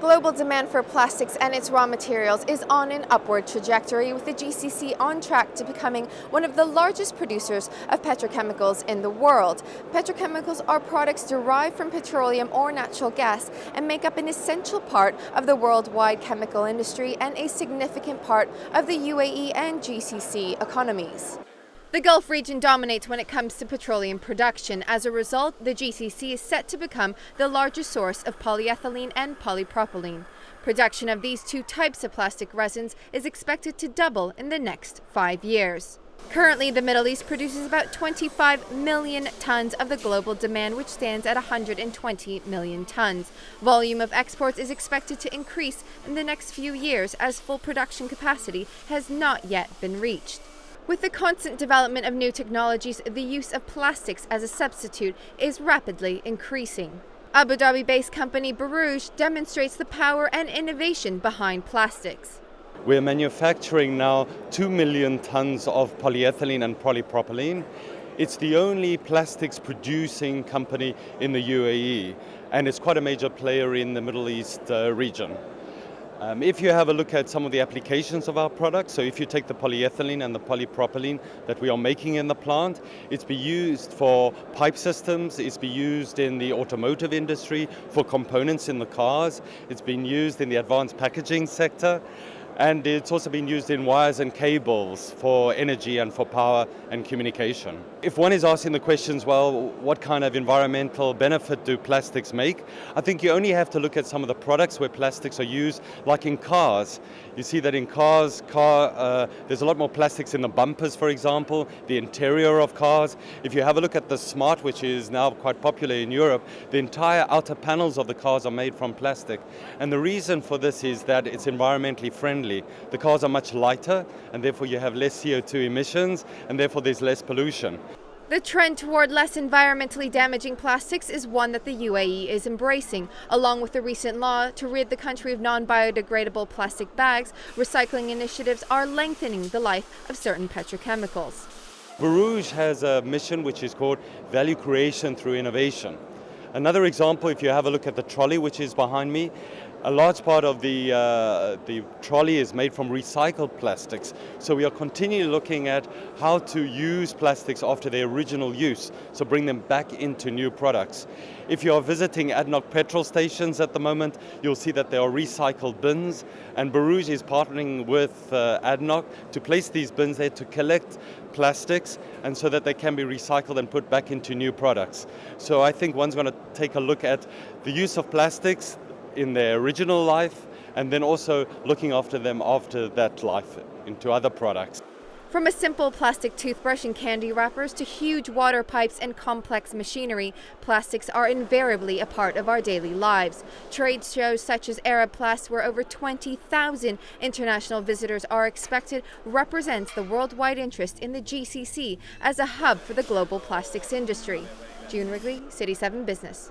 Global demand for plastics and its raw materials is on an upward trajectory, with the GCC on track to becoming one of the largest producers of petrochemicals in the world. Petrochemicals are products derived from petroleum or natural gas and make up an essential part of the worldwide chemical industry and a significant part of the UAE and GCC economies. The Gulf region dominates when it comes to petroleum production. As a result, the GCC is set to become the largest source of polyethylene and polypropylene. Production of these two types of plastic resins is expected to double in the next 5 years. Currently, the Middle East produces about 25 million tons of the global demand, which stands at 120 million tons. Volume of exports is expected to increase in the next few years as full production capacity has not yet been reached. With the constant development of new technologies, the use of plastics as a substitute is rapidly increasing. Abu Dhabi-based company Borouge demonstrates the power and innovation behind plastics. We're manufacturing now 2 million tons of polyethylene and polypropylene. It's the only plastics producing company in the UAE, and it's quite a major player in the Middle East region. If you have a look at some of the applications of our products, so if you take the polyethylene and the polypropylene that we are making in the plant, it's been used for pipe systems, it's been used in the automotive industry, for components in the cars, it's been used in the advanced packaging sector, and it's also been used in wires and cables for energy and for power and communication. If one is asking the questions, well, what kind of environmental benefit do plastics make? I think you only have to look at some of the products where plastics are used, like in cars. You see that in cars, there's a lot more plastics in the bumpers, for example, the interior of cars. If you have a look at the Smart, which is now quite popular in Europe, the entire outer panels of the cars are made from plastic. And the reason for this is that it's environmentally friendly. The cars are much lighter, and therefore you have less CO2 emissions, and therefore there's less pollution. The trend toward less environmentally damaging plastics is one that the UAE is embracing. Along with the recent law to rid the country of non-biodegradable plastic bags, recycling initiatives are lengthening the life of certain petrochemicals. Borouge has a mission which is called value creation through innovation. Another example, if you have a look at the trolley which is behind me, a large part of the trolley is made from recycled plastics. So we are continually looking at how to use plastics after their original use, so bring them back into new products. If you are visiting ADNOC petrol stations at the moment, you'll see that there are recycled bins, and Borouge is partnering with ADNOC to place these bins there to collect plastics, and so that they can be recycled and put back into new products. So I think one's going to take a look at the use of plastics in their original life, and then also looking after them after that life into other products. From a simple plastic toothbrush and candy wrappers to huge water pipes and complex machinery, plastics are invariably a part of our daily lives. Trade shows such as Arabplast, where over 20,000 international visitors are expected, represents the worldwide interest in the GCC as a hub for the global plastics industry. June Wrigley, City 7 Business.